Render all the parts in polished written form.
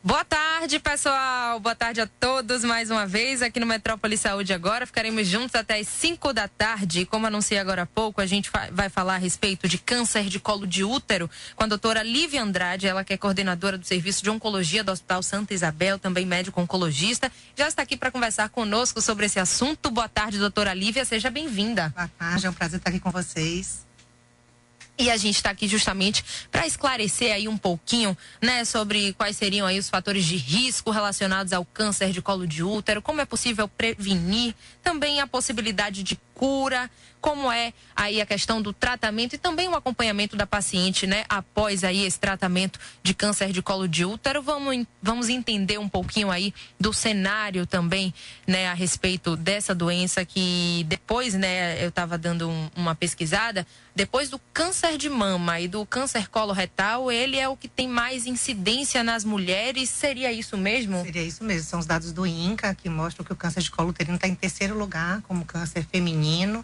Boa tarde, pessoal. Boa tarde a todos mais uma vez aqui no Metrópole Saúde agora. Ficaremos juntos até as 5 da tarde. Como anunciei agora há pouco, a gente vai falar a respeito de câncer de colo de útero com a doutora Lívia Andrade, ela que é coordenadora do Serviço de Oncologia do Hospital Santa Isabel, também médico oncologista. Já está aqui para conversar conosco sobre esse assunto. Boa tarde, doutora Lívia. Seja bem-vinda. Boa tarde, é um prazer estar aqui com vocês. E a gente está aqui justamente para esclarecer aí um pouquinho, né, sobre quais seriam aí os fatores de risco relacionados ao câncer de colo de útero, como é possível prevenir, também a possibilidade de cura, como é aí a questão do tratamento e também o acompanhamento da paciente, né, após aí esse tratamento de câncer de colo de útero. Vamos entender um pouquinho aí do cenário também, né, a respeito dessa doença que depois, né, eu estava dando uma pesquisada, depois do câncer de mama e do câncer coloretal, ele é o que tem mais incidência nas mulheres. Seria isso mesmo? Seria isso mesmo. São os dados do INCA que mostram que o câncer de colo uterino está em terceiro lugar como câncer feminino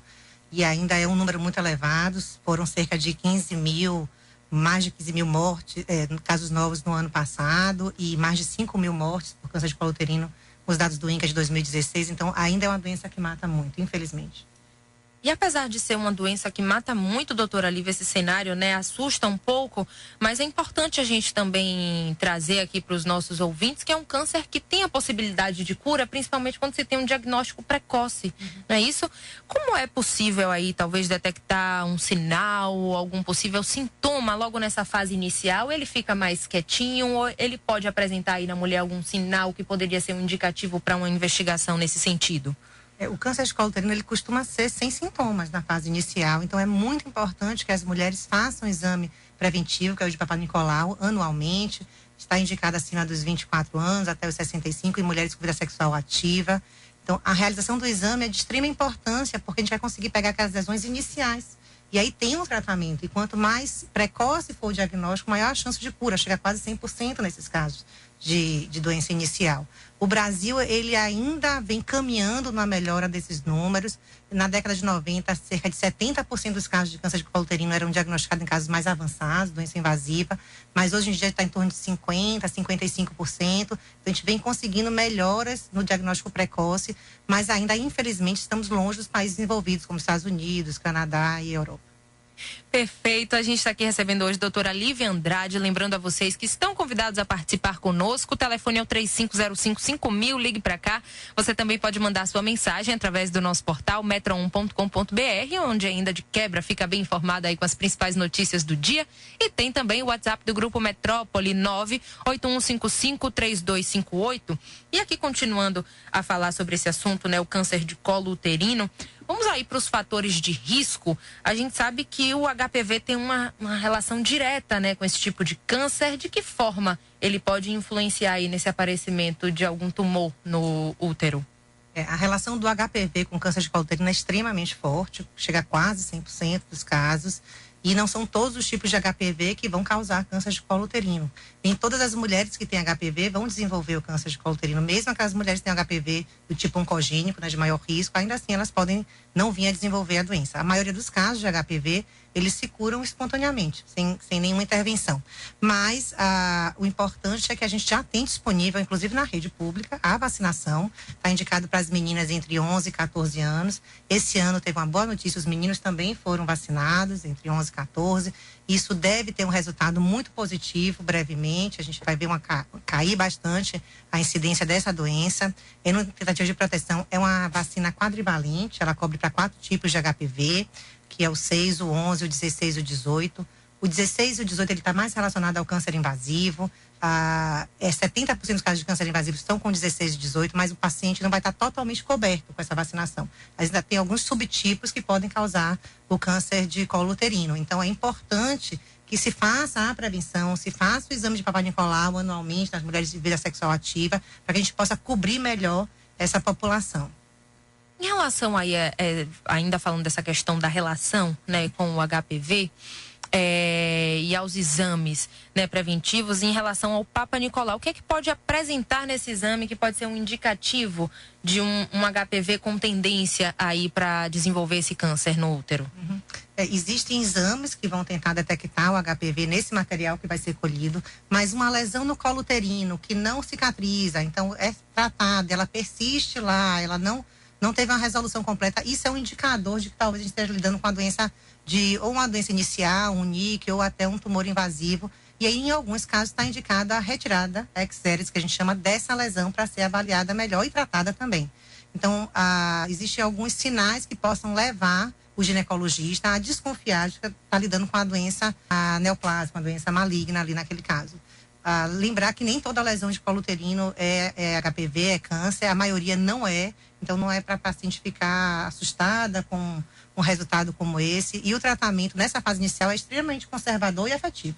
e ainda é um número muito elevado. Foram cerca de 15 mil, mais de 15 mil mortes, casos novos no ano passado e mais de 5 mil mortes por câncer de colo uterino, os dados do INCA de 2016. Então, ainda é uma doença que mata muito, infelizmente. E apesar de ser uma doença que mata muito, doutora Lívia, esse cenário, né, assusta um pouco, mas é importante a gente também trazer aqui para os nossos ouvintes que é um câncer que tem a possibilidade de cura, principalmente quando se tem um diagnóstico precoce, não é isso? Como é possível aí, talvez, detectar um sinal, algum possível sintoma logo nessa fase inicial? Ele fica mais quietinho ou ele pode apresentar aí na mulher algum sinal que poderia ser um indicativo para uma investigação nesse sentido? O câncer de colo uterino, ele costuma ser sem sintomas na fase inicial, então é muito importante que as mulheres façam um exame preventivo, que é o de Papa Nicolau, anualmente. Está indicado acima dos 24 anos até os 65 em mulheres com vida sexual ativa. Então, a realização do exame é de extrema importância, porque a gente vai conseguir pegar aquelas lesões iniciais. E aí tem um tratamento, e quanto mais precoce for o diagnóstico, maior a chance de cura, chega a quase 100% nesses casos de doença inicial. O Brasil, ele ainda vem caminhando na melhora desses números. Na década de 90, cerca de 70% dos casos de câncer de colo uterino eram diagnosticados em casos mais avançados, doença invasiva, mas hoje em dia está em torno de 50%, 55%. Então, a gente vem conseguindo melhoras no diagnóstico precoce, mas ainda, infelizmente, estamos longe dos países desenvolvidos, como Estados Unidos, Canadá e Europa. Perfeito, a gente está aqui recebendo hoje a doutora Lívia Andrade, lembrando a vocês que estão convidados a participar conosco, o telefone é o 3505-5000, ligue para cá. Você também pode mandar sua mensagem através do nosso portal metro1.com.br, onde ainda de quebra fica bem informada aí com as principais notícias do dia, e tem também o WhatsApp do Grupo Metrópole 981553258. E aqui continuando a falar sobre esse assunto, né, o câncer de colo uterino. Vamos aí para os fatores de risco. A gente sabe que o HPV tem uma relação direta, né, com esse tipo de câncer. De que forma ele pode influenciar aí nesse aparecimento de algum tumor no útero? A relação do HPV com câncer de colo uterino é extremamente forte, chega a quase 100% dos casos. E não são todos os tipos de HPV que vão causar câncer de colo uterino. Nem todas as mulheres que têm HPV vão desenvolver o câncer de colo uterino. Mesmo aquelas mulheres que têm HPV do tipo oncogênico, né, de maior risco, ainda assim elas podem não vir a desenvolver a doença. A maioria dos casos de HPV, eles se curam espontaneamente, sem nenhuma intervenção. Mas o importante é que a gente já tem disponível, inclusive na rede pública, a vacinação. Está indicado para as meninas entre 11 e 14 anos. Esse ano teve uma boa notícia, os meninos também foram vacinados entre 11 e 14. Isso deve ter um resultado muito positivo brevemente. A gente vai ver cair bastante a incidência dessa doença. E no tentativa de proteção é uma vacina quadrivalente, ela cobre para 4 tipos de HPV, que é o 6, o 11, o 16 e o 18. O 16 e o 18 ele está mais relacionado ao câncer invasivo. 70% dos casos de câncer invasivo estão com 16 e 18, mas o paciente não vai estar totalmente coberto com essa vacinação. Mas ainda tem alguns subtipos que podem causar o câncer de colo uterino. Então, é importante que se faça a prevenção, se faça o exame de Papa Nicolau anualmente nas mulheres de vida sexual ativa, para que a gente possa cobrir melhor essa população. Em relação aí, ainda falando dessa questão da relação, né, com o HPV, e aos exames, né, preventivos em relação ao Papa Nicolau. O que é que pode apresentar nesse exame que pode ser um indicativo de um HPV com tendência aí para desenvolver esse câncer no útero? Existem exames que vão tentar detectar o HPV nesse material que vai ser colhido, mas uma lesão no colo uterino que não cicatriza, então é tratada, ela persiste lá, ela não teve uma resolução completa, isso é um indicador de que talvez a gente esteja lidando com a doença ou uma doença inicial, um NIC, ou até um tumor invasivo. E aí, em alguns casos, está indicada a retirada ex-séries, que a gente chama dessa lesão, para ser avaliada melhor e tratada também. Então, existem alguns sinais que possam levar o ginecologista a desconfiar de que está lidando com a doença neoplasma, a doença maligna ali naquele caso. Lembrar que nem toda lesão de colo uterino é HPV, é câncer, a maioria não é. Então, não é para a paciente ficar assustada com um resultado como esse. E o tratamento nessa fase inicial é extremamente conservador e efetivo.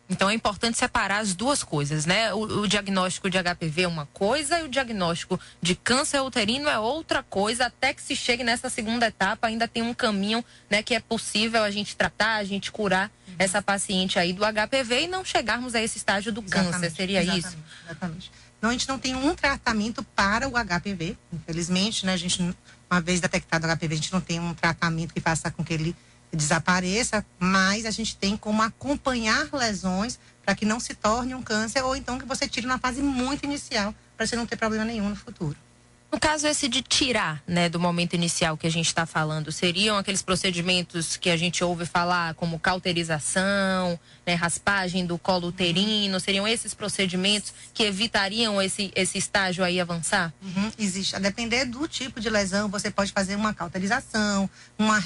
Então é importante separar as duas coisas, né? O diagnóstico de HPV é uma coisa e o diagnóstico de câncer uterino é outra coisa, até que se chegue nessa segunda etapa, ainda tem um caminho, né, que é possível a gente tratar, a gente curar essa paciente aí do HPV e não chegarmos a esse estágio do câncer, seria isso? Exatamente. Não, a gente não tem um tratamento para o HPV, infelizmente, né? A gente, uma vez detectado o HPV, a gente não tem um tratamento que faça com que ele desapareça, mas a gente tem como acompanhar lesões para que não se torne um câncer ou então que você tire na fase muito inicial para você não ter problema nenhum no futuro. No caso esse de tirar, né, do momento inicial que a gente está falando, seriam aqueles procedimentos que a gente ouve falar como cauterização, né, raspagem do colo uterino, seriam esses procedimentos que evitariam esse estágio aí avançar? Existe. A depender do tipo de lesão, você pode fazer uma cauterização, uma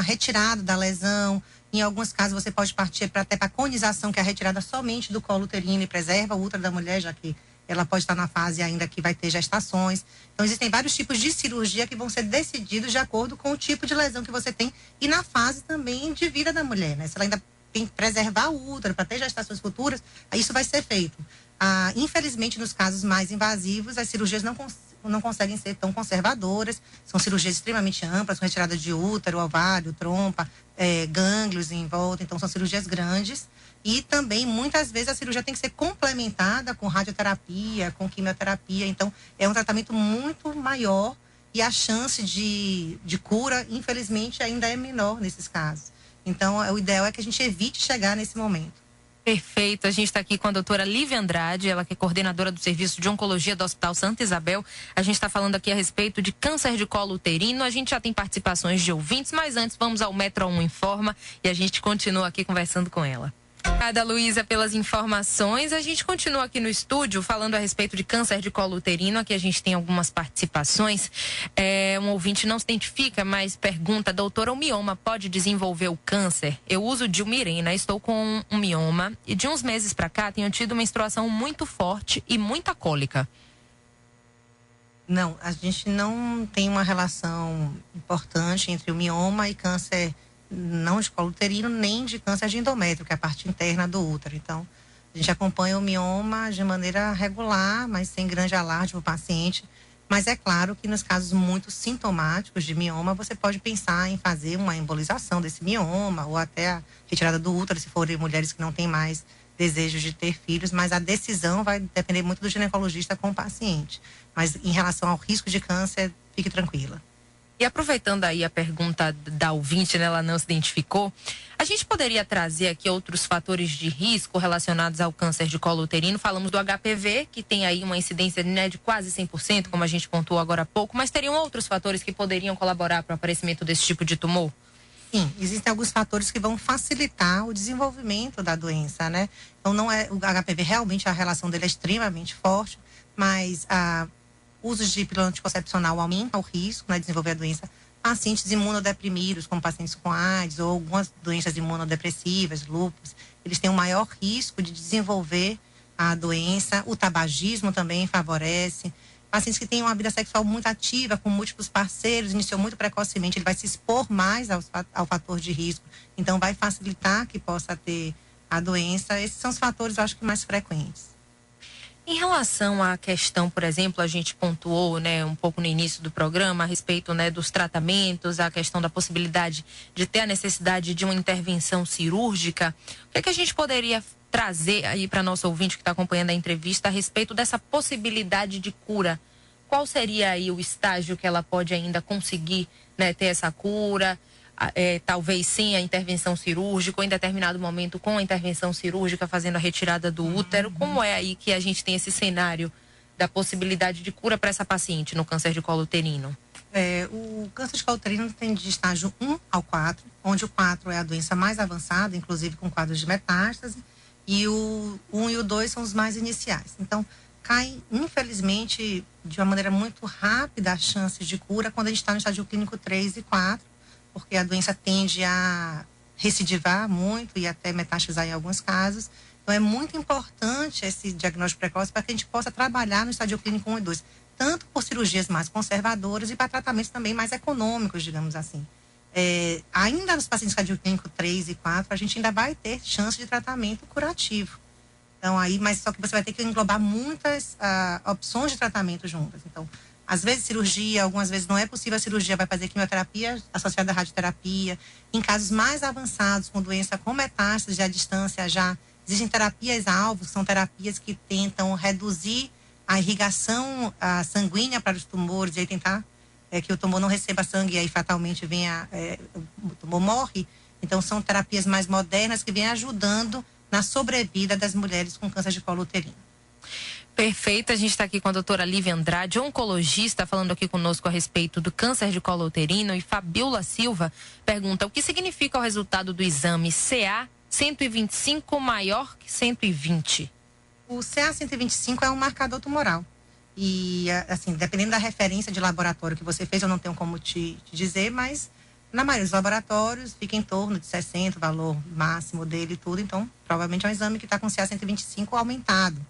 retirada da lesão. Em alguns casos você pode partir até para a conização, que é a retirada somente do colo uterino e preserva o útero da mulher, já que ela pode estar na fase ainda que vai ter gestações. Então, existem vários tipos de cirurgia que vão ser decididos de acordo com o tipo de lesão que você tem e na fase também de vida da mulher, né? Se ela ainda tem que preservar o útero para ter gestações futuras, isso vai ser feito. Infelizmente, nos casos mais invasivos, as cirurgias não conseguem ser tão conservadoras. São cirurgias extremamente amplas, com retirada de útero, ovário, trompa, gânglios em volta. Então, são cirurgias grandes. E também, muitas vezes, a cirurgia tem que ser complementada com radioterapia, com quimioterapia. Então, é um tratamento muito maior e a chance de cura, infelizmente, ainda é menor nesses casos. Então, o ideal é que a gente evite chegar nesse momento. Perfeito. A gente está aqui com a doutora Lívia Andrade, ela que é coordenadora do Serviço de Oncologia do Hospital Santa Isabel. A gente está falando aqui a respeito de câncer de colo uterino. A gente já tem participações de ouvintes, mas antes vamos ao Metro 1 Informa e a gente continua aqui conversando com ela. Obrigada, Luísa, pelas informações. A gente continua aqui no estúdio falando a respeito de câncer de colo uterino. Aqui a gente tem algumas participações. Um ouvinte não se identifica, mas pergunta: doutora, o mioma pode desenvolver o câncer? Eu uso Dilmirena, estou com um mioma e de uns meses para cá tenho tido menstruação muito forte e muita cólica. Não, a gente não tem uma relação importante entre o mioma e câncer não de colo uterino, nem de câncer de endométrio, que é a parte interna do útero. Então, a gente acompanha o mioma de maneira regular, mas sem grande alarde para o paciente. Mas é claro que nos casos muito sintomáticos de mioma, você pode pensar em fazer uma embolização desse mioma ou até a retirada do útero, se forem mulheres que não têm mais desejo de ter filhos, mas a decisão vai depender muito do ginecologista com o paciente. Mas em relação ao risco de câncer, fique tranquila. E aproveitando aí a pergunta da ouvinte, né, ela não se identificou, a gente poderia trazer aqui outros fatores de risco relacionados ao câncer de colo uterino? Falamos do HPV, que tem aí uma incidência, né, de quase 100%, como a gente pontuou agora há pouco, mas teriam outros fatores que poderiam colaborar para o aparecimento desse tipo de tumor? Sim, existem alguns fatores que vão facilitar o desenvolvimento da doença, né? Então, não é o HPV, realmente a relação dele é extremamente forte, mas usos de pílula anticoncepcional aumenta o risco, né, de desenvolver a doença. Pacientes imunodeprimidos, como pacientes com AIDS ou algumas doenças imunodepressivas, lúpus, eles têm um maior risco de desenvolver a doença. O tabagismo também favorece. Pacientes que têm uma vida sexual muito ativa, com múltiplos parceiros, iniciou muito precocemente, ele vai se expor mais ao fator de risco. Então, vai facilitar que possa ter a doença. Esses são os fatores, eu acho, que mais frequentes. Em relação à questão, por exemplo, a gente pontuou, né, um pouco no início do programa a respeito, né, dos tratamentos, a questão da possibilidade de ter a necessidade de uma intervenção cirúrgica. O que é que a gente poderia trazer aí para nosso ouvinte que está acompanhando a entrevista a respeito dessa possibilidade de cura? Qual seria aí o estágio que ela pode ainda conseguir, né, ter essa cura? Talvez sem a intervenção cirúrgica, ou em determinado momento com a intervenção cirúrgica, fazendo a retirada do útero. Como é aí que a gente tem esse cenário da possibilidade de cura para essa paciente no câncer de colo uterino? O câncer de colo uterino tem de estágio 1 ao 4, onde o 4 é a doença mais avançada, inclusive com quadros de metástase, e o 1 e o 2 são os mais iniciais. Então, cai, infelizmente, de uma maneira muito rápida as chances de cura quando a gente está no estágio clínico 3 e 4, porque a doença tende a recidivar muito e até metastasizar em alguns casos. Então, é muito importante esse diagnóstico precoce para que a gente possa trabalhar no estágio clínico 1 e 2, tanto por cirurgias mais conservadoras e para tratamentos também mais econômicos, digamos assim. Ainda nos pacientes estágio clínico 3 e 4, a gente ainda vai ter chance de tratamento curativo. Então, mas só que você vai ter que englobar muitas opções de tratamento juntas. Então, às vezes cirurgia, algumas vezes não é possível a cirurgia, vai fazer quimioterapia associada à radioterapia. Em casos mais avançados, com doença com metástase à distância já, existem terapias-alvo, são terapias que tentam reduzir a irrigação sanguínea para os tumores e aí tentar que o tumor não receba sangue e aí fatalmente o tumor morre. Então, são terapias mais modernas que vêm ajudando na sobrevida das mulheres com câncer de colo uterino. Perfeito, a gente está aqui com a doutora Lívia Andrade, oncologista, falando aqui conosco a respeito do câncer de colo uterino. E Fabiola Silva pergunta: o que significa o resultado do exame CA 125 maior que 120? O CA 125 é um marcador tumoral. E, assim, dependendo da referência de laboratório que você fez, eu não tenho como te dizer, mas na maioria dos laboratórios fica em torno de 60, o valor máximo dele e tudo. Então, provavelmente é um exame que está com CA 125 aumentado.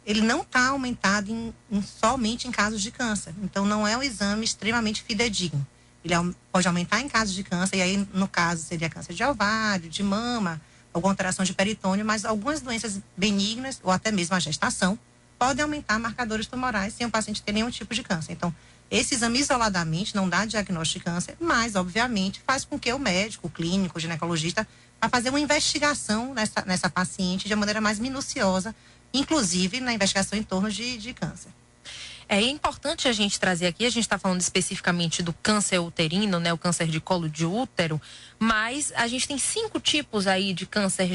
Ele não está aumentado somente em casos de câncer. Então, não é um exame extremamente fidedigno. Ele pode aumentar em casos de câncer, e aí, no caso, seria câncer de ovário, de mama, alguma alteração de peritônio, mas algumas doenças benignas, ou até mesmo a gestação, podem aumentar marcadores tumorais sem o paciente ter nenhum tipo de câncer. Então, esse exame isoladamente não dá diagnóstico de câncer, mas, obviamente, faz com que o médico, o clínico, o ginecologista, vá fazer uma investigação nessa paciente de uma maneira mais minuciosa, inclusive na investigação em torno de câncer. É importante a gente trazer aqui, a gente está falando especificamente do câncer uterino, né, o câncer de colo de útero, mas a gente tem 5 tipos aí de câncer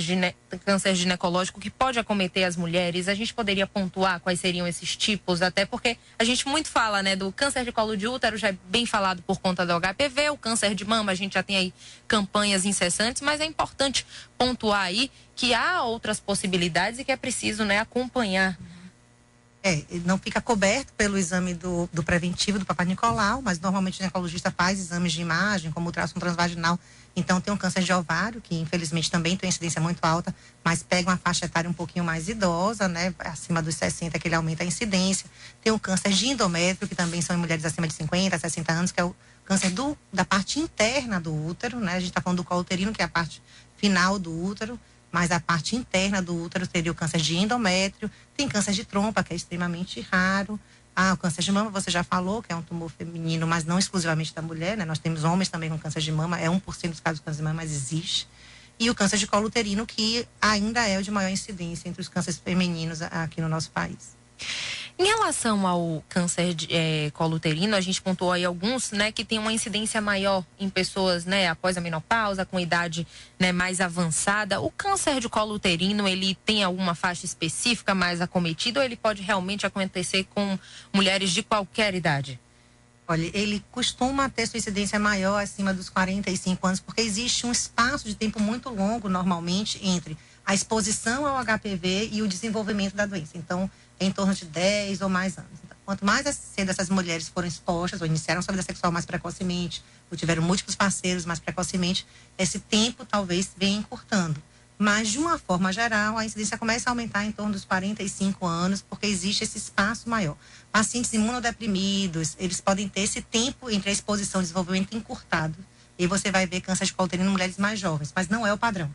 ginecológico que pode acometer as mulheres. A gente poderia pontuar quais seriam esses tipos, até porque a gente muito fala, né, do câncer de colo de útero, já é bem falado por conta do HPV, o câncer de mama, a gente já tem aí campanhas incessantes, mas é importante pontuar aí que há outras possibilidades e que é preciso, né, acompanhar. Não fica coberto pelo exame do preventivo do Papai Nicolau, mas normalmente o ginecologista faz exames de imagem, como ultrassom transvaginal. Então, tem um câncer de ovário, que infelizmente também tem incidência muito alta, mas pega uma faixa etária um pouquinho mais idosa, né? Acima dos 60, que ele aumenta a incidência. Tem o câncer de endométrio, que também são em mulheres acima de 50, 60 anos, que é o câncer da parte interna do útero, né? A gente está falando do colo uterino, que é a parte final do útero, mas a parte interna do útero seria o câncer de endométrio. Tem câncer de trompa, que é extremamente raro. O câncer de mama, você já falou, que é um tumor feminino, mas não exclusivamente da mulher, né? Nós temos homens também com câncer de mama, é 1% dos casos de câncer de mama, mas existe. E o câncer de colo uterino, que ainda é o de maior incidência entre os cânceres femininos aqui no nosso país. Em relação ao câncer de colo uterino, a gente pontuou aí alguns, né, que tem uma incidência maior em pessoas, né, após a menopausa, com idade, né, mais avançada. O câncer de colo uterino, ele tem alguma faixa específica mais acometida ou ele pode realmente acontecer com mulheres de qualquer idade? Olha, ele costuma ter sua incidência maior acima dos 45 anos, porque existe um espaço de tempo muito longo, normalmente, entre a exposição ao HPV e o desenvolvimento da doença. Então, em torno de 10 ou mais anos. Então, quanto mais cedo essas mulheres foram expostas ou iniciaram sua vida sexual mais precocemente, ou tiveram múltiplos parceiros mais precocemente, esse tempo talvez venha encurtando. Mas, de uma forma geral, a incidência começa a aumentar em torno dos 45 anos, porque existe esse espaço maior. Pacientes imunodeprimidos, eles podem ter esse tempo entre a exposição e o desenvolvimento encurtado. E você vai ver câncer de colo uterino em mulheres mais jovens, mas não é o padrão.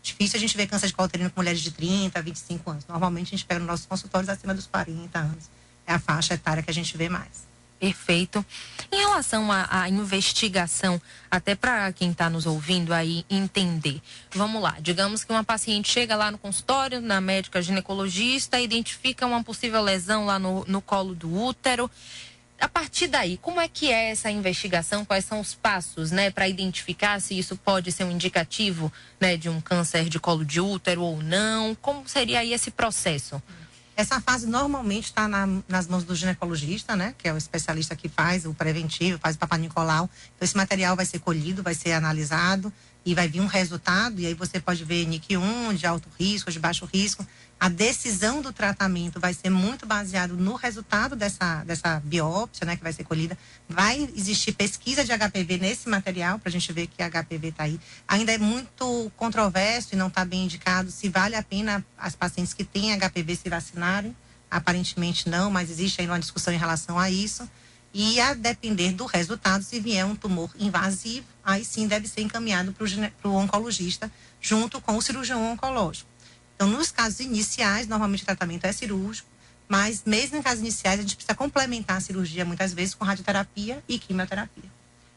Difícil a gente ver câncer de colo uterino com mulheres de 30, 25 anos. Normalmente a gente pega nos nossos consultórios acima dos 40 anos. É a faixa etária que a gente vê mais. Perfeito. Em relação à investigação, até para quem está nos ouvindo aí entender. Vamos lá, digamos que uma paciente chega lá no consultório, na médica ginecologista, identifica uma possível lesão lá no colo do útero. A partir daí, como é que é essa investigação? Quais são os passos, né, para identificar se isso pode ser um indicativo, né, de um câncer de colo de útero ou não? Como seria aí esse processo? Essa fase normalmente está nas mãos do ginecologista, né? Que é o especialista que faz o preventivo, faz o Papa Nicolau. Então, esse material vai ser colhido, vai ser analisado e vai vir um resultado. E aí você pode ver NIC1, de alto risco, de baixo risco. A decisão do tratamento vai ser muito baseado no resultado dessa biópsia, né? Que vai ser colhida. Vai existir pesquisa de HPV nesse material, para a gente ver que a HPV está aí. Ainda é muito controverso e não está bem indicado se vale a pena as pacientes que têm HPV se vacinarem. Aparentemente não, mas existe ainda uma discussão em relação a isso. E a depender do resultado, se vier um tumor invasivo, aí sim deve ser encaminhado para o oncologista, junto com o cirurgião oncológico. Então, nos casos iniciais, normalmente o tratamento é cirúrgico, mas mesmo em casos iniciais, a gente precisa complementar a cirurgia, muitas vezes, com radioterapia e quimioterapia.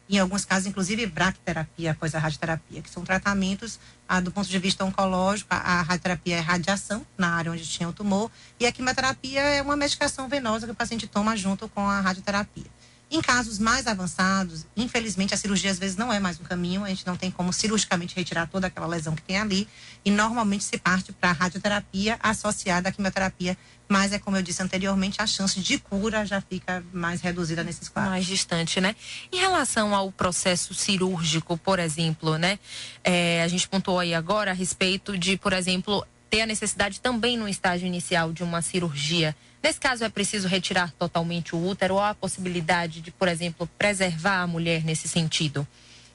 Em alguns casos, inclusive, braquiterapia após a radioterapia, que são tratamentos, do ponto de vista oncológico. A radioterapia é radiação na área onde tinha o tumor, e a quimioterapia é uma medicação venosa que o paciente toma junto com a radioterapia. Em casos mais avançados, infelizmente, a cirurgia às vezes não é mais um caminho, a gente não tem como cirurgicamente retirar toda aquela lesão que tem ali, e normalmente se parte para a radioterapia associada à quimioterapia, mas é como eu disse anteriormente, a chance de cura já fica mais reduzida nesses quadros. Mais distante, né? Em relação ao processo cirúrgico, por exemplo, né? A gente pontuou aí agora a respeito de, por exemplo, ter a necessidade também no estágio inicial de uma cirurgia. Nesse caso, é preciso retirar totalmente o útero ou há a possibilidade de, por exemplo, preservar a mulher nesse sentido?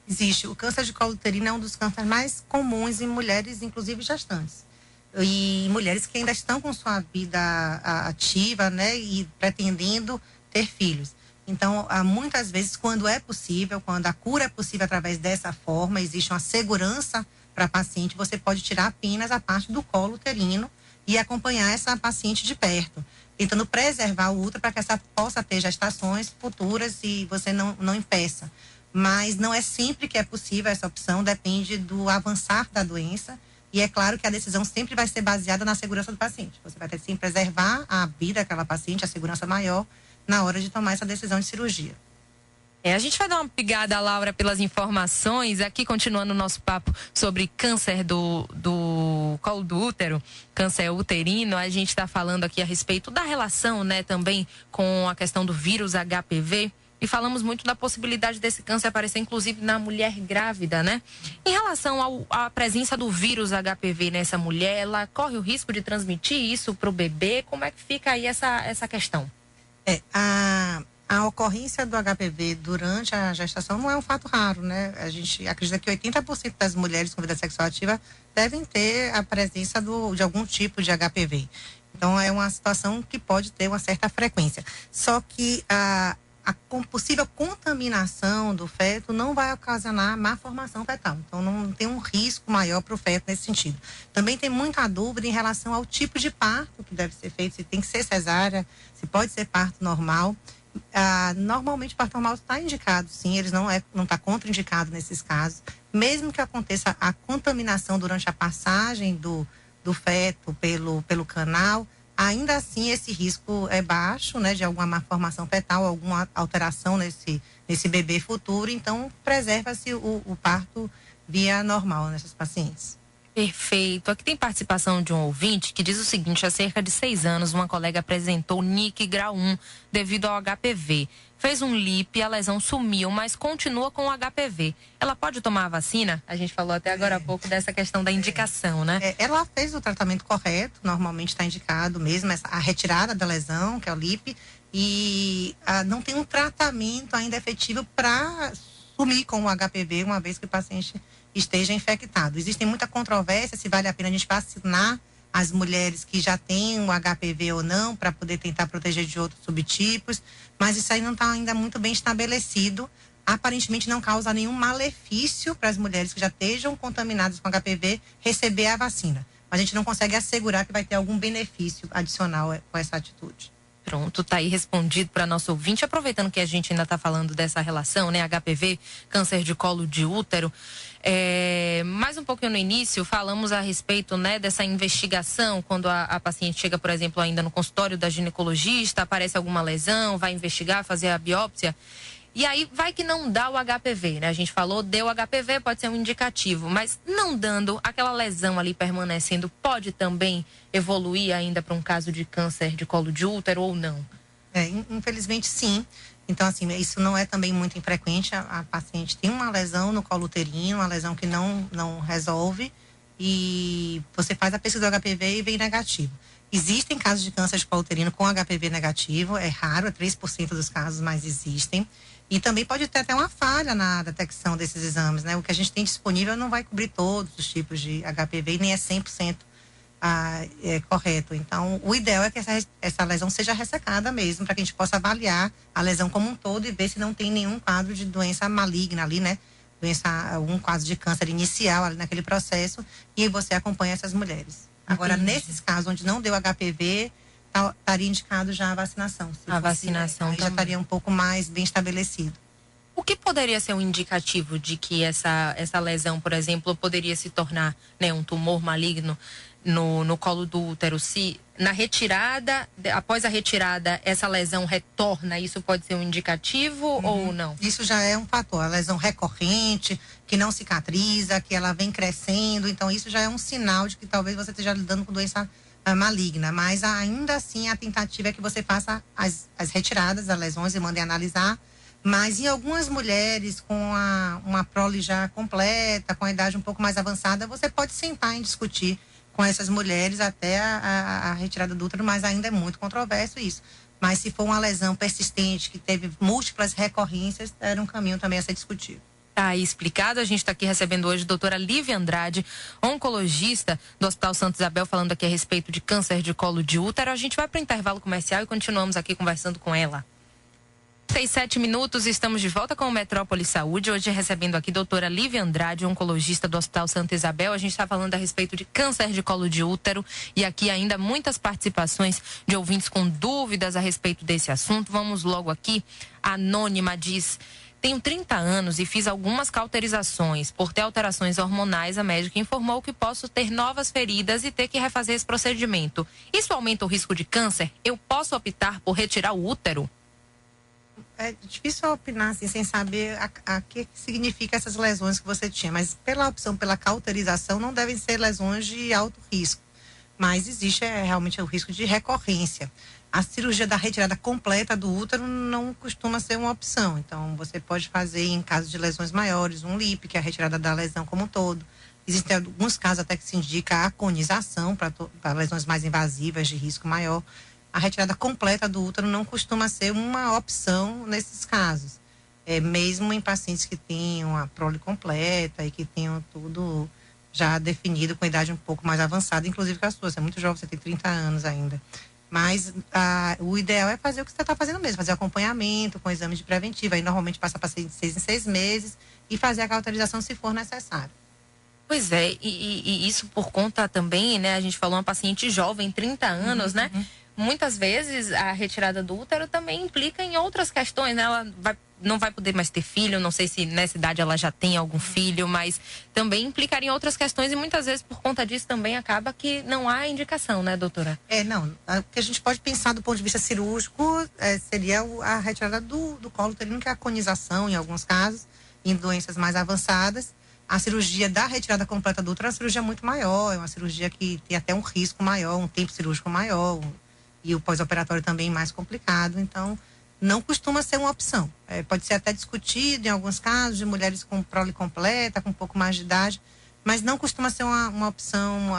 Existe. O câncer de colo uterino é um dos cânceres mais comuns em mulheres, inclusive gestantes. E mulheres que ainda estão com sua vida ativa, né, e pretendendo ter filhos. Então, muitas vezes, quando é possível, quando a cura é possível através dessa forma, existe uma segurança para a paciente, você pode tirar apenas a parte do colo uterino e acompanhar essa paciente de perto, tentando preservar o útero para que essa possa ter gestações futuras e você não impeça. Mas não é sempre que é possível essa opção, depende do avançar da doença. E é claro que a decisão sempre vai ser baseada na segurança do paciente. Você vai ter que sim preservar a vida daquela paciente, a segurança maior, na hora de tomar essa decisão de cirurgia. A gente vai dar uma pegada, Laura, pelas informações. Aqui, continuando o nosso papo sobre câncer do colo do útero, câncer uterino, a gente está falando aqui a respeito da relação, né, também com a questão do vírus HPV. E falamos muito da possibilidade desse câncer aparecer, inclusive, na mulher grávida, né? Em relação à presença do vírus HPV nessa mulher, ela corre o risco de transmitir isso para o bebê? Como é que fica aí essa questão? A ocorrência do HPV durante a gestação não é um fato raro, né? A gente acredita que 80% das mulheres com vida sexual ativa devem ter a presença de algum tipo de HPV. Então, é uma situação que pode ter uma certa frequência. Só que a possível contaminação do feto não vai ocasionar má formação fetal. Então, não tem um risco maior para o feto nesse sentido. Também tem muita dúvida em relação ao tipo de parto que deve ser feito, se tem que ser cesárea, se pode ser parto normal. Normalmente, o parto normal está indicado, sim, eles não está contraindicado nesses casos. Mesmo que aconteça a contaminação durante a passagem do feto pelo canal, ainda assim esse risco é baixo, né, de alguma malformação fetal, alguma alteração nesse bebê futuro. Então, preserva-se o parto via normal nessas pacientes. Perfeito. Aqui tem participação de um ouvinte que diz o seguinte: há cerca de 6 anos, uma colega apresentou NIC grau 1 devido ao HPV. Fez um LIP, a lesão sumiu, mas continua com o HPV. Ela pode tomar a vacina? A gente falou até agora há pouco dessa questão da indicação, né? Ela fez o tratamento correto, normalmente está indicado mesmo, a retirada da lesão, que é o LIP, e não tem um tratamento ainda efetivo para sumir com o HPV, uma vez que o paciente esteja infectado. Existe muita controvérsia se vale a pena a gente vacinar as mulheres que já têm o HPV ou não, para poder tentar proteger de outros subtipos, mas isso aí não está ainda muito bem estabelecido. aparentemente não causa nenhum malefício para as mulheres que já estejam contaminadas com HPV receber a vacina. Mas a gente não consegue assegurar que vai ter algum benefício adicional com essa atitude. Pronto, tá aí respondido para nosso ouvinte. Aproveitando que a gente ainda está falando dessa relação, né? HPV, câncer de colo de útero. Mais um pouquinho no início, falamos a respeito, né, dessa investigação, quando a paciente chega, por exemplo, ainda no consultório da ginecologista, aparece alguma lesão, vai investigar, fazer a biópsia. E aí vai que não dá o HPV, né? A gente falou, deu HPV, pode ser um indicativo, mas não dando, aquela lesão ali permanecendo, pode também evoluir ainda para um caso de câncer de colo de útero ou não? Infelizmente sim. Então, assim, isso não é também muito infrequente. A paciente tem uma lesão no colo uterino, uma lesão que não resolve, e você faz a pesquisa do HPV e vem negativo. Existem casos de câncer de colo uterino com HPV negativo, é raro, é 3% dos casos, mas existem. E também pode ter até uma falha na detecção desses exames, né? O que a gente tem disponível não vai cobrir todos os tipos de HPV e nem é 100% correto. Então, o ideal é que essa lesão seja ressecada mesmo, para que a gente possa avaliar a lesão como um todo e ver se não tem nenhum quadro de doença maligna ali, né? Um quadro de câncer inicial ali naquele processo, e aí você acompanha essas mulheres. Agora, nesses casos onde não deu HPV, estaria indicado já a vacinação. A vacinação aí já estaria um pouco mais bem estabelecido. O que poderia ser um indicativo de que essa lesão, por exemplo, poderia se tornar, né, um tumor maligno no colo do útero? Se na retirada, após a retirada, essa lesão retorna, isso pode ser um indicativo ou não? Isso já é um fator. A lesão recorrente, que não cicatriza, que ela vem crescendo. Então, isso já é um sinal de que talvez você esteja lidando com doença maligna. Mas, ainda assim, a tentativa é que você faça as retiradas das lesões e mande analisar. Mas em algumas mulheres com uma prole já completa, com a idade um pouco mais avançada, você pode sentar e discutir com essas mulheres até a retirada do útero, mas ainda é muito controverso isso. Mas se for uma lesão persistente, que teve múltiplas recorrências, era um caminho também a ser discutido. Tá aí explicado. A gente está aqui recebendo hoje a doutora Lívia Andrade, oncologista do Hospital Santa Isabel, falando aqui a respeito de câncer de colo de útero. A gente vai para o intervalo comercial e continuamos aqui conversando com ela. 37 minutos, estamos de volta com o Metrópole Saúde, hoje recebendo aqui a doutora Lívia Andrade, oncologista do Hospital Santa Isabel. A gente está falando a respeito de câncer de colo de útero e aqui ainda muitas participações de ouvintes com dúvidas a respeito desse assunto. Vamos logo aqui. A Anônima diz: tenho 30 anos e fiz algumas cauterizações. Por ter alterações hormonais, a médica informou que posso ter novas feridas e ter que refazer esse procedimento. Isso aumenta o risco de câncer? Eu posso optar por retirar o útero? É difícil opinar assim, sem saber a que significa essas lesões que você tinha, mas pela opção pela cauterização não devem ser lesões de alto risco, mas existe realmente o risco de recorrência. A cirurgia da retirada completa do útero não costuma ser uma opção, então você pode fazer em casos de lesões maiores um LIP, que é a retirada da lesão como um todo. Existem alguns casos até que se indica a conização para lesões mais invasivas de risco maior. A retirada completa do útero não costuma ser uma opção nesses casos. Mesmo em pacientes que tenham a prole completa e que tenham tudo já definido com idade um pouco mais avançada, inclusive com a sua. Você é muito jovem, você tem 30 anos ainda. Mas o ideal é fazer o que você está fazendo mesmo, fazer acompanhamento com exames de preventivo. Aí normalmente passa paciente de 6 em 6 meses e fazer a cauterização se for necessário. Pois é, e isso por conta também, né? A gente falou uma paciente jovem, 30 anos, né? Muitas vezes a retirada do útero também implica em outras questões, né? Ela não vai poder mais ter filho, não sei se nessa idade ela já tem algum filho, mas também implicaria em outras questões e muitas vezes por conta disso também acaba que não há indicação, né, doutora? O que a gente pode pensar do ponto de vista cirúrgico seria a retirada do colo uterino, que é a conização em alguns casos, em doenças mais avançadas. A cirurgia da retirada completa do útero é uma cirurgia muito maior, é uma cirurgia que tem até um risco maior, um tempo cirúrgico maior, e o pós-operatório também mais complicado, então não costuma ser uma opção. Pode ser até discutido em alguns casos de mulheres com prole completa, com um pouco mais de idade, mas não costuma ser uma opção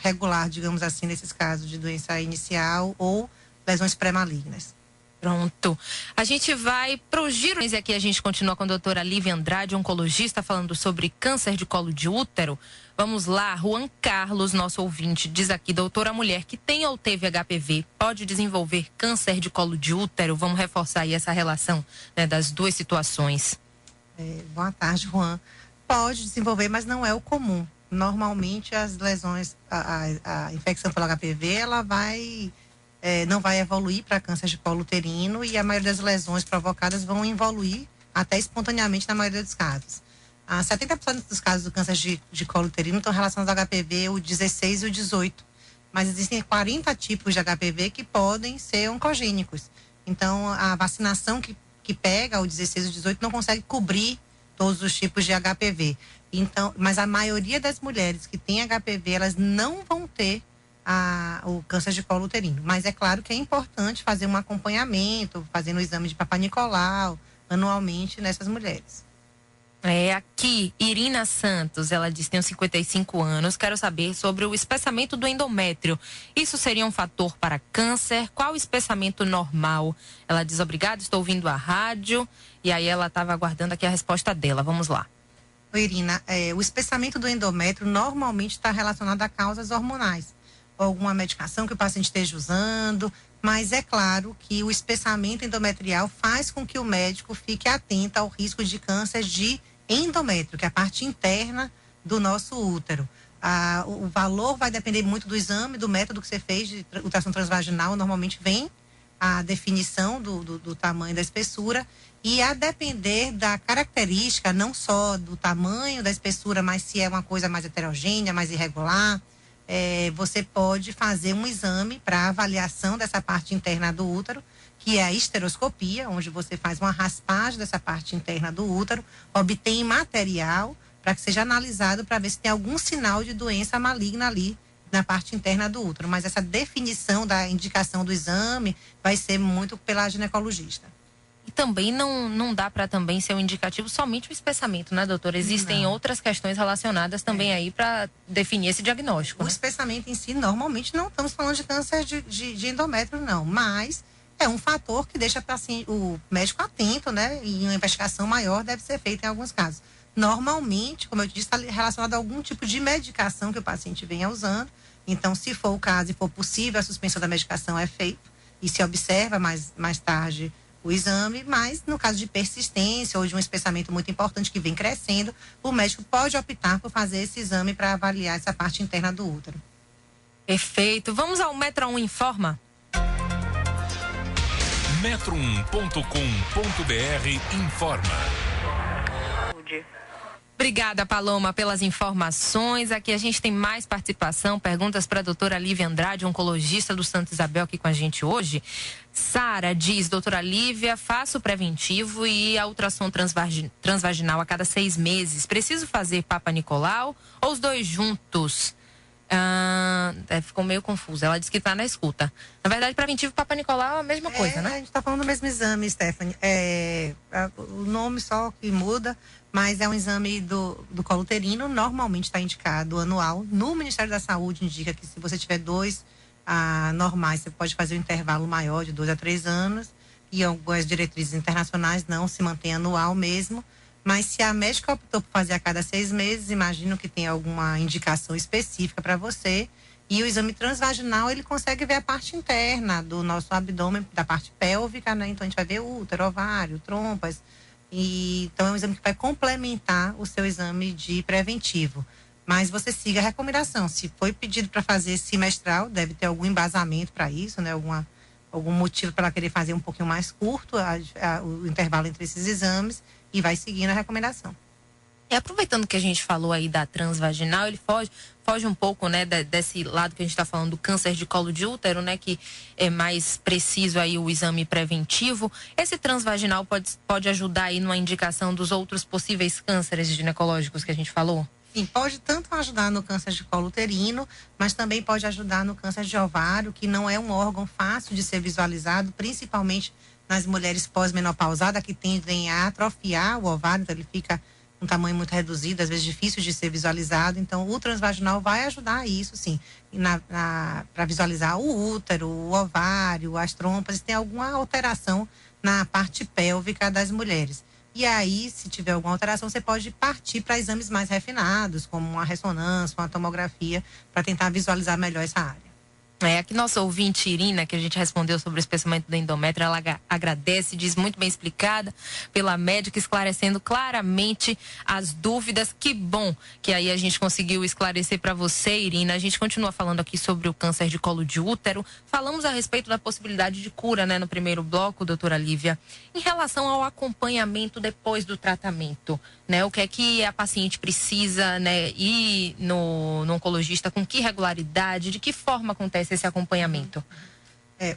regular, digamos assim, nesses casos de doença inicial ou lesões pré-malignas. Pronto. A gente vai pro giro e aqui a gente continua com a doutora Lívia Andrade, oncologista, falando sobre câncer de colo de útero. Vamos lá, Juan Carlos, nosso ouvinte, diz aqui: doutora, a mulher que tem ou teve HPV pode desenvolver câncer de colo de útero? Vamos reforçar aí essa relação, né, das duas situações. Boa tarde, Juan. Pode desenvolver, mas não é o comum. Normalmente as lesões, a infecção pelo HPV, ela não vai evoluir para câncer de colo uterino, e a maioria das lesões provocadas vão evoluir até espontaneamente na maioria dos casos. 70% dos casos do câncer de colo uterino estão relacionados ao HPV, o 16 e o 18. Mas existem 40 tipos de HPV que podem ser oncogênicos. Então, a vacinação que pega o 16 e o 18 não consegue cobrir todos os tipos de HPV. Então, mas a maioria das mulheres que têm HPV, elas não vão ter o câncer de colo uterino. Mas é claro que é importante fazer um acompanhamento, fazendo o exame de Papa Nicolau anualmente nessas mulheres. Aqui, Irina Santos, ela diz que tem 55 anos, quero saber sobre o espessamento do endométrio. Isso seria um fator para câncer? Qual o espessamento normal? Ela diz, obrigada, estou ouvindo a rádio. E aí ela estava aguardando aqui a resposta dela. Vamos lá. Oi, Irina, o espessamento do endométrio normalmente está relacionado a causas hormonais. Alguma medicação que o paciente esteja usando, mas é claro que o espessamento endometrial faz com que o médico fique atento ao risco de câncer de endométrio, que é a parte interna do nosso útero. O valor vai depender muito do exame, do método que você fez de ultrassom transvaginal. Normalmente vem a definição do tamanho da espessura, e a depender da característica, não só do tamanho da espessura, mas se é uma coisa mais heterogênea, mais irregular, você pode fazer um exame para avaliação dessa parte interna do útero, que é a esteroscopia, onde você faz uma raspagem dessa parte interna do útero, obtém material para que seja analisado para ver se tem algum sinal de doença maligna ali na parte interna do útero. Mas essa definição da indicação do exame vai ser muito pela ginecologista. E também não dá para também ser um indicativo somente o espessamento, né, doutora? Existem outras questões relacionadas também aí para definir esse diagnóstico. O espessamento em si, normalmente não estamos falando de câncer de endométrio, não, mas é um fator que deixa o médico atento, né? E uma investigação maior deve ser feita em alguns casos. Normalmente, como eu te disse, está relacionado a algum tipo de medicação que o paciente venha usando. Então, se for o caso e for possível, a suspensão da medicação é feita e se observa mais tarde o exame, mas no caso de persistência ou de um espessamento muito importante que vem crescendo, o médico pode optar por fazer esse exame para avaliar essa parte interna do útero. Perfeito. Vamos ao Metro1 Informa. Metro1.com.br informa. Obrigada, Paloma, pelas informações. Aqui a gente tem mais participação, perguntas para a doutora Lívia Andrade, oncologista do Santa Isabel, aqui com a gente hoje. Sara diz, doutora Lívia, faço o preventivo e a ultrassom transvaginal a cada 6 meses. Preciso fazer Papa Nicolau ou os dois juntos? Ficou meio confusa. Ela disse que está na escuta. Na verdade, preventivo e Papa Nicolau é a mesma coisa, né? A gente está falando do mesmo exame, Stephanie. O nome só que muda, mas é um exame do colo uterino. Normalmente está indicado anual. No Ministério da Saúde indica que se você tiver 2 normais, você pode fazer um intervalo maior de 2 a 3 anos. E algumas diretrizes internacionais não se mantém anual mesmo. Mas se a médica optou por fazer a cada 6 meses, imagino que tem alguma indicação específica para você. E o exame transvaginal, ele consegue ver a parte interna do nosso abdômen, da parte pélvica, né? Então a gente vai ver útero, ovário, trompas. Então é um exame que vai complementar o seu exame de preventivo. Mas você siga a recomendação. Se foi pedido para fazer semestral, deve ter algum embasamento para isso, né? Algum motivo para ela querer fazer um pouquinho mais curto o intervalo entre esses exames, e vai seguindo a recomendação. E aproveitando que a gente falou aí da transvaginal, ele foge um pouco, né, desse lado que a gente está falando do câncer de colo de útero, né, que é mais preciso aí o exame preventivo. Esse transvaginal pode ajudar aí numa indicação dos outros possíveis cânceres ginecológicos que a gente falou? Sim, pode tanto ajudar no câncer de colo uterino, mas também pode ajudar no câncer de ovário, que não é um órgão fácil de ser visualizado, principalmente nas mulheres pós-menopausadas, que tendem a atrofiar o ovário, então ele fica um tamanho muito reduzido, às vezes difícil de ser visualizado. Então o transvaginal vai ajudar a isso, sim, para visualizar o útero, o ovário, as trompas, se tem alguma alteração na parte pélvica das mulheres. E aí, se tiver alguma alteração, você pode partir para exames mais refinados, como uma ressonância, uma tomografia, para tentar visualizar melhor essa área. Aqui nossa ouvinte Irina, que a gente respondeu sobre o espessamento do endométrio, ela agradece, diz muito bem explicada pela médica, esclarecendo claramente as dúvidas. Que bom que aí a gente conseguiu esclarecer para você, Irina. A gente continua falando aqui sobre o câncer de colo de útero. Falamos a respeito da possibilidade de cura, né, no primeiro bloco, doutora Lívia. Em relação ao acompanhamento depois do tratamento, né, o que é que a paciente precisa, né, ir no oncologista, com que regularidade, de que forma acontece esse acompanhamento?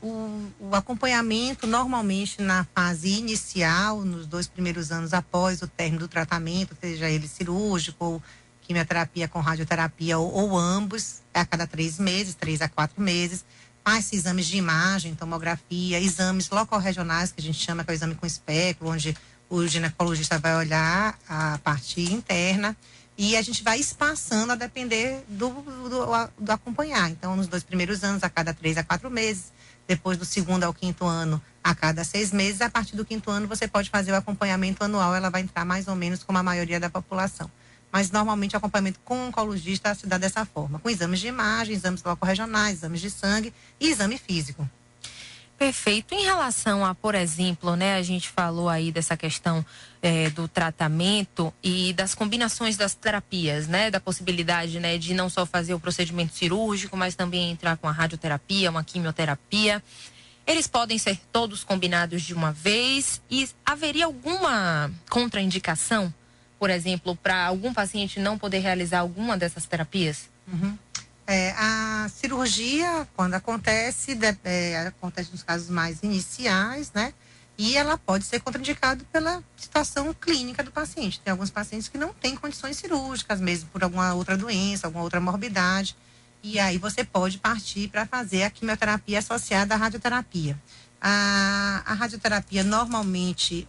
O acompanhamento, normalmente, na fase inicial, nos 2 primeiros anos após o término do tratamento, seja ele cirúrgico, ou quimioterapia com radioterapia, ou ambos, a cada 3 meses, 3 a 4 meses, faz-se exames de imagem, tomografia, exames locorregionais, que a gente chama, que é o exame com espectro, onde o ginecologista vai olhar a parte interna, e a gente vai espaçando a depender do acompanhar. Então, nos 2 primeiros anos, a cada 3 a 4 meses. Depois do 2º ao 5º ano, a cada 6 meses. A partir do 5º ano, você pode fazer o acompanhamento anual. Ela vai entrar mais ou menos como a maioria da população. Mas, normalmente, o acompanhamento com o oncologista se dá dessa forma. Com exames de imagem, exames locorregionais, exames de sangue e exame físico. Perfeito. Em relação a, por exemplo, né, a gente falou aí dessa questão do tratamento e das combinações das terapias, né, da possibilidade, né, de não só fazer o procedimento cirúrgico, mas também entrar com a radioterapia, uma quimioterapia. Eles podem ser todos combinados de uma vez e haveria alguma contraindicação, por exemplo, para algum paciente não poder realizar alguma dessas terapias? Uhum. A cirurgia, quando acontece, acontece nos casos mais iniciais, né? E ela pode ser contraindicada pela situação clínica do paciente. Tem alguns pacientes que não têm condições cirúrgicas, mesmo por alguma outra doença, alguma outra morbidade. E aí você pode partir para fazer a quimioterapia associada à radioterapia. A radioterapia normalmente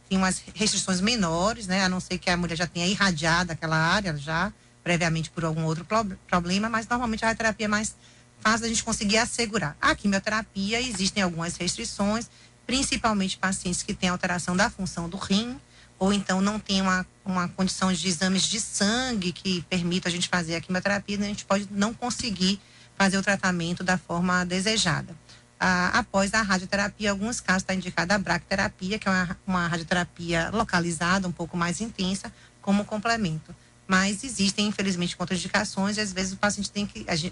tem umas restrições menores, né? A não ser que a mulher já tenha irradiado aquela área já previamente por algum outro problema, mas normalmente a radioterapia é mais fácil da gente conseguir assegurar. A quimioterapia, existem algumas restrições, principalmente pacientes que têm alteração da função do rim, ou então não tem uma condição de exames de sangue que permita a gente fazer a quimioterapia, a gente pode não conseguir fazer o tratamento da forma desejada. Após a radioterapia, em alguns casos está indicada a braquiterapia, que é uma radioterapia localizada, um pouco mais intensa, como complemento. Mas existem, infelizmente, contraindicações e às vezes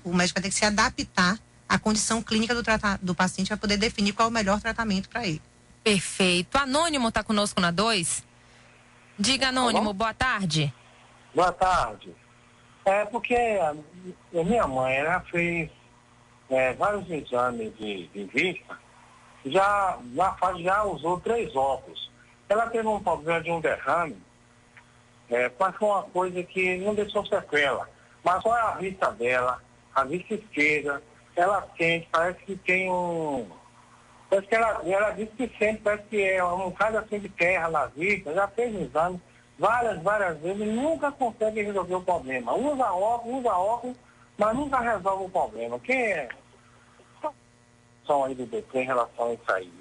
o médico vai ter que se adaptar à condição clínica do paciente para poder definir qual é o melhor tratamento para ele. Perfeito. Anônimo está conosco na 2? Diga, Anônimo, boa tarde. Boa tarde. Porque a minha mãe, ela fez vários exames de vista, já usou 3 óculos. Ela teve um problema de um derrame, mas foi uma coisa que não deixou sequela. Mas só a vista dela, a vista esquerda, ela sente, parece que tem parece que ela disse que sente, parece que é um bocado assim de terra na vista, já fez exame várias vezes e nunca consegue resolver o problema. Usa óculos, mas nunca resolve o problema. Quem são aí do DT em relação a isso aí?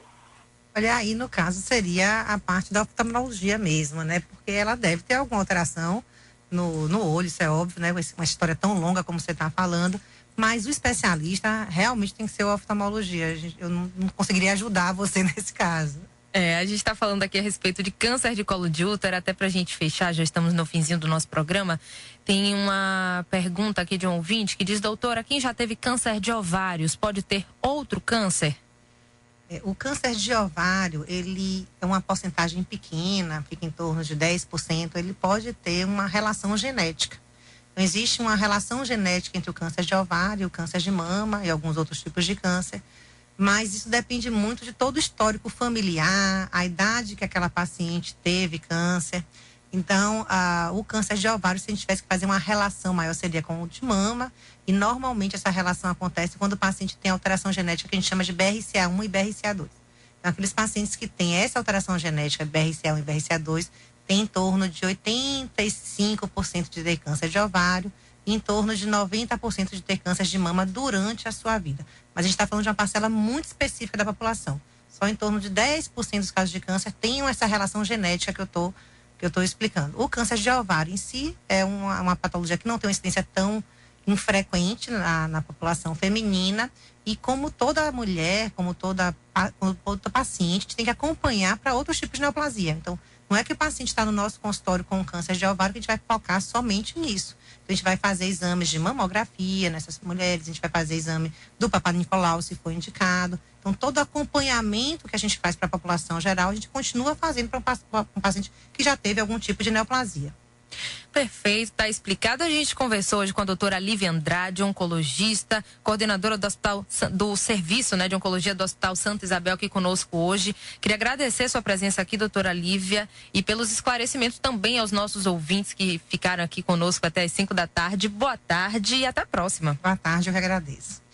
Olha, aí no caso seria a parte da oftalmologia mesmo, né? Porque ela deve ter alguma alteração no olho, isso é óbvio, né? Uma história tão longa como você está falando, mas o especialista realmente tem que ser o oftalmologia. Eu não conseguiria ajudar você nesse caso. A gente está falando aqui a respeito de câncer de colo de útero, até para a gente fechar, já estamos no finzinho do nosso programa. Tem uma pergunta aqui de um ouvinte que diz: doutora, quem já teve câncer de ovários pode ter outro câncer? O câncer de ovário, ele é uma porcentagem pequena, fica em torno de 10%, ele pode ter uma relação genética. Então, existe uma relação genética entre o câncer de ovário, o câncer de mama e alguns outros tipos de câncer, mas isso depende muito de todo o histórico familiar, a idade que aquela paciente teve câncer. Então, o câncer de ovário, se a gente tivesse que fazer uma relação maior, seria com o de mama. E normalmente essa relação acontece quando o paciente tem alteração genética que a gente chama de BRCA1 e BRCA2. Então, aqueles pacientes que têm essa alteração genética, BRCA1 e BRCA2, tem em torno de 85% de ter câncer de ovário e em torno de 90% de ter câncer de mama durante a sua vida. Mas a gente está falando de uma parcela muito específica da população. Só em torno de 10% dos casos de câncer têm essa relação genética que eu estou explicando. O câncer de ovário em si é uma patologia que não tem uma incidência tão infrequente na população feminina, e como toda mulher, como toda paciente, a gente tem que acompanhar para outros tipos de neoplasia. Então, não é que o paciente está no nosso consultório com câncer de ovário que a gente vai focar somente nisso. Então, a gente vai fazer exames de mamografia nessas mulheres, a gente vai fazer exame do Papa Nicolau, se for indicado. Então, todo acompanhamento que a gente faz para a população geral, a gente continua fazendo para um paciente que já teve algum tipo de neoplasia. Perfeito, está explicado. A gente conversou hoje com a doutora Lívia Andrade, oncologista, coordenadora do serviço, de oncologia do Hospital Santa Isabel, aqui conosco hoje. Queria agradecer sua presença aqui, doutora Lívia, e pelos esclarecimentos também aos nossos ouvintes que ficaram aqui conosco até as 5 da tarde. Boa tarde e até a próxima. Boa tarde, eu que agradeço.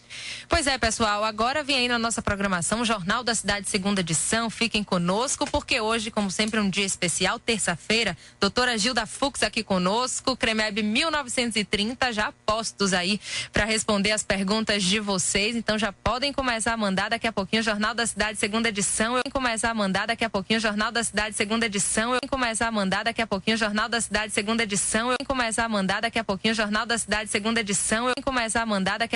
Pois é, pessoal, agora vem aí na nossa programação o Jornal da Cidade, segunda edição. Fiquem conosco, porque hoje, como sempre, um dia especial, terça-feira, doutora Gilda Fux aqui conosco, CREMEB 1930, já postos aí para responder as perguntas de vocês. Então já podem começar a mandar daqui a pouquinho o Jornal da Cidade, segunda edição. Eu vou começar a mandar daqui a pouquinho o Jornal da Cidade, segunda edição. Eu vou começar a mandar daqui a pouquinho o Jornal da Cidade, segunda edição. Eu vou começar a mandar daqui a pouquinho o Jornal da Cidade, segunda edição. Eu vou começar a mandar daqui